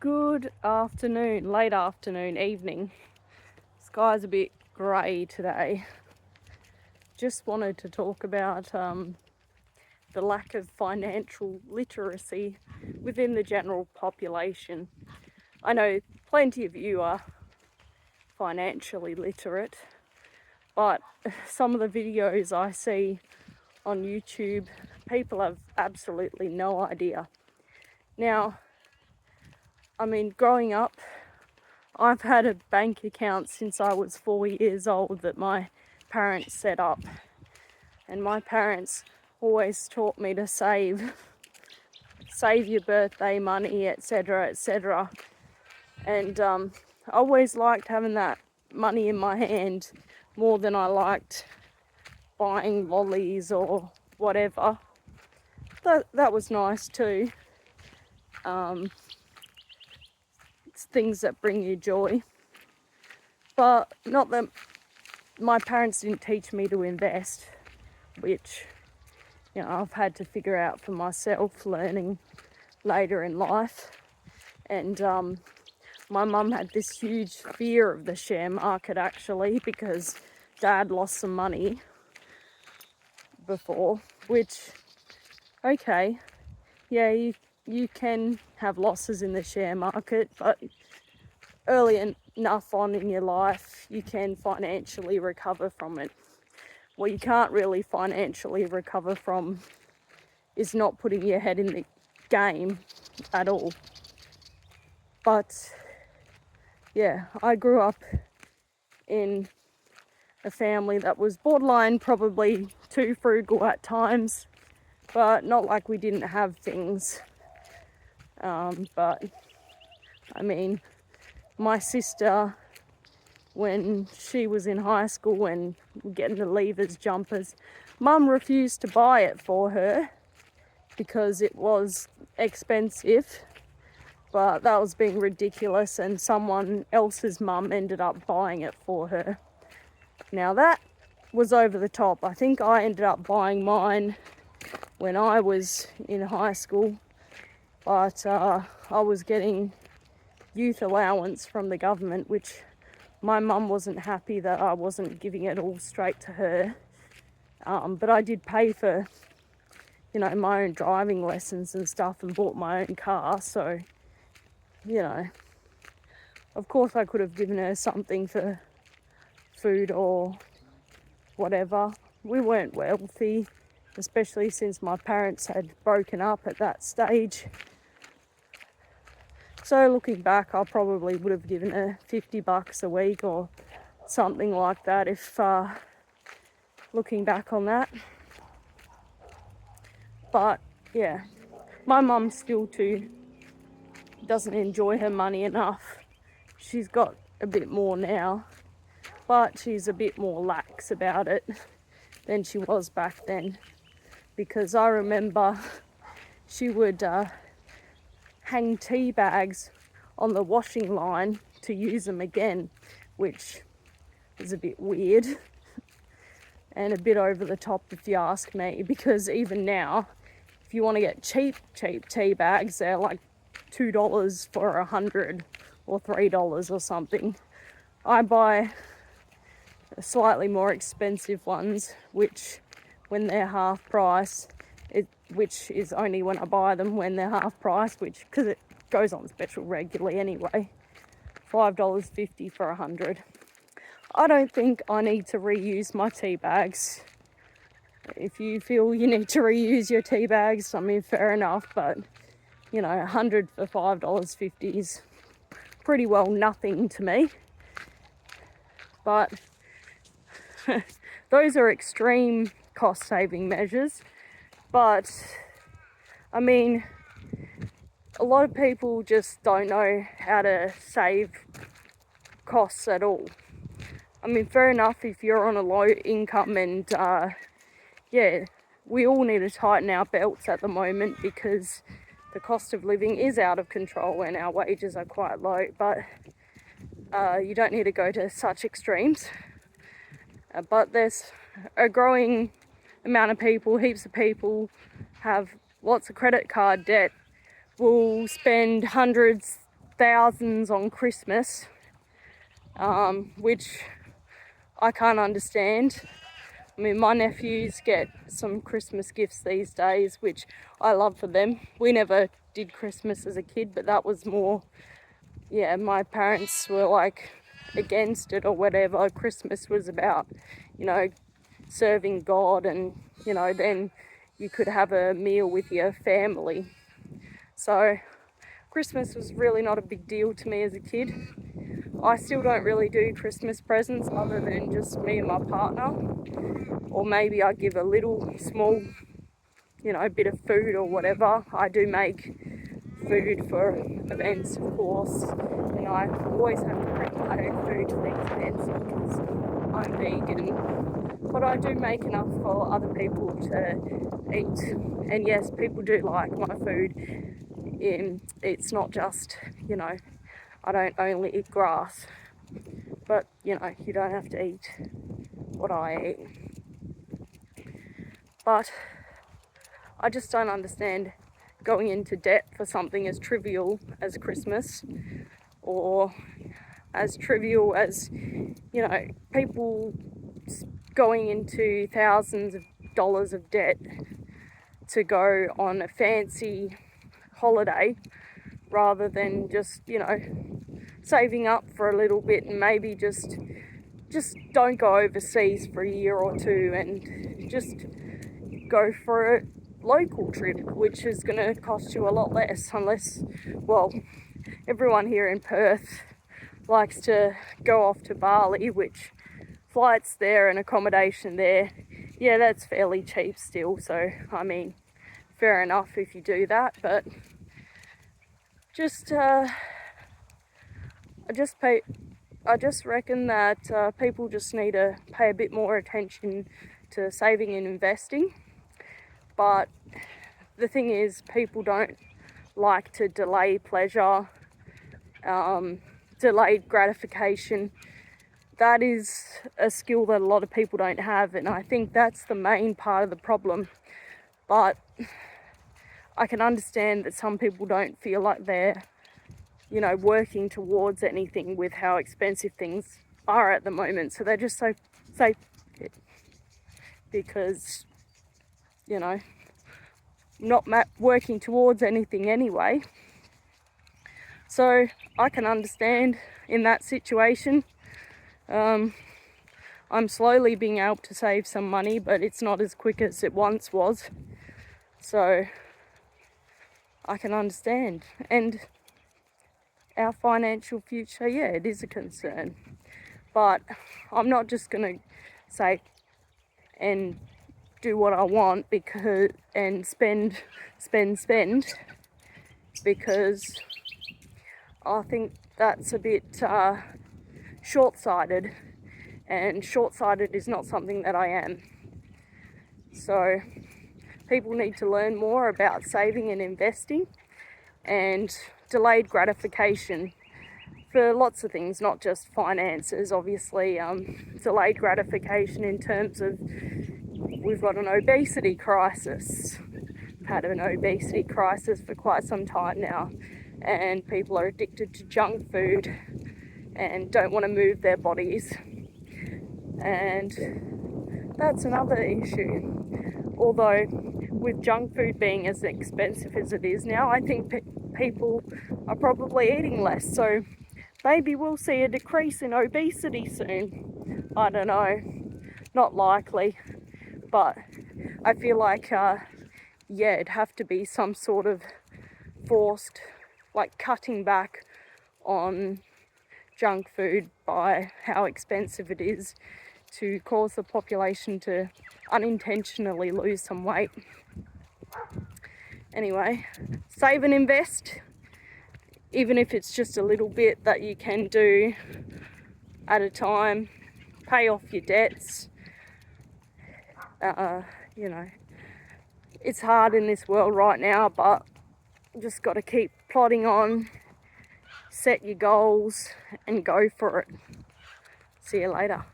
Good afternoon, late afternoon, evening. Sky's a bit grey today. Just wanted to talk about the lack of financial literacy within the general population. I know plenty of you are financially literate, but some of the videos I see on YouTube, people have absolutely no idea. Now, I mean, growing up, I've had a bank account since I was 4 years old that my parents set up, and my parents always taught me to save your birthday money, etc., etc. And I always liked having that money in my hand more than I liked buying lollies or whatever. That was nice too. It's things that bring you joy, but not that my parents didn't teach me to invest, which, you know, I've had to figure out for myself, learning later in life. And my mum had this huge fear of the share market, actually, because Dad lost some money before, which, okay, yeah, you can have losses in the share market, but early enough on in your life, you can financially recover from it. What you can't really financially recover from is not putting your head in the game at all. But yeah, I grew up in a family that was borderline probably too frugal at times, but not like we didn't have things. But I mean, my sister, when she was in high school and getting the Leavers jumpers, Mum refused to buy it for her because it was expensive, but that was being ridiculous, and someone else's mum ended up buying it for her. Now that was over the top. I think I ended up buying mine when I was in high school, but I was getting youth allowance from the government, which my mum wasn't happy that I wasn't giving it all straight to her. But I did pay for, you know, my own driving lessons and stuff, and bought my own car, so, you know, of course I could have given her something for food or whatever. We weren't wealthy, especially since my parents had broken up at that stage. So looking back, I probably would have given her $50 a week or something like that if looking back on that. But yeah, my mum still too doesn't enjoy her money enough. She's got a bit more now, but she's a bit more lax about it than she was back then, because I remember she would hang tea bags on the washing line to use them again, which is a bit weird and a bit over the top if you ask me, because even now, if you want to get cheap tea bags, they're like $2 for 100 or $3 or something. I buy slightly more expensive ones, which when they're half price, which is only when I buy them when they're half price, which, because it goes on special regularly anyway, $5.50 for 100. I don't think I need to reuse my tea bags. If you feel you need to reuse your tea bags, I mean, fair enough, but you know, 100 for $5.50 is pretty well nothing to me. But those are extreme cost saving measures. But I mean, a lot of people just don't know how to save costs at all. I mean, fair enough if you're on a low income, and yeah, we all need to tighten our belts at the moment because the cost of living is out of control and our wages are quite low, but you don't need to go to such extremes. But there's a growing amount of people, heaps of people have lots of credit card debt, will spend hundreds, thousands on Christmas, which I can't understand. I mean, my nephews get some Christmas gifts these days, which I love for them. We never did Christmas as a kid, but that was more, yeah, my parents were like against it or whatever. Christmas was about, you know, serving God, and, you know, then you could have a meal with your family. So Christmas was really not a big deal to me as a kid. I still don't really do Christmas presents other than just me and my partner. Or maybe I give a little small, you know, bit of food or whatever. I do make food for events, of course, and I always have to bring my own food to these events because I'm vegan. But I do make enough for other people to eat. And yes, people do like my food. It's not just, you know, I don't only eat grass, but, you know, you don't have to eat what I eat. But I just don't understand going into debt for something as trivial as Christmas, or as trivial as, you know, people going into thousands of dollars of debt to go on a fancy holiday rather than just, you know, saving up for a little bit and maybe just don't go overseas for a year or two and just go for a local trip, which is going to cost you a lot less, unless, well, everyone here in Perth likes to go off to Bali, which flights there and accommodation there, yeah, that's fairly cheap still. So, I mean, fair enough if you do that, but I just reckon that people just need to pay a bit more attention to saving and investing. But the thing is, people don't like to delay pleasure, delayed gratification. That is a skill that a lot of people don't have, and I think that's the main part of the problem. But I can understand that some people don't feel like they're, you know, working towards anything with how expensive things are at the moment. So they just say it, because, you know, not working towards anything anyway. So I can understand in that situation. I'm slowly being able to save some money, but it's not as quick as it once was. So I can understand. And our financial future, yeah, it is a concern. But I'm not just going to say and do what I want and spend, because I think that's a bit short-sighted, and short-sighted is not something that I am. So people need to learn more about saving and investing and delayed gratification for lots of things, not just finances, obviously. Delayed gratification in terms of, we've got an obesity crisis. We've had an obesity crisis for quite some time now, and people are addicted to junk food and don't want to move their bodies. And that's another issue. Although with junk food being as expensive as it is now, I think people are probably eating less. So maybe we'll see a decrease in obesity soon. I don't know. Not likely. But I feel like, yeah, it'd have to be some sort of forced, like, cutting back on junk food by how expensive it is to cause the population to unintentionally lose some weight. Anyway, save and invest, even if it's just a little bit that you can do at a time. Pay off your debts. You know, it's hard in this world right now, but just got to keep plodding on, set your goals and go for it. See you later.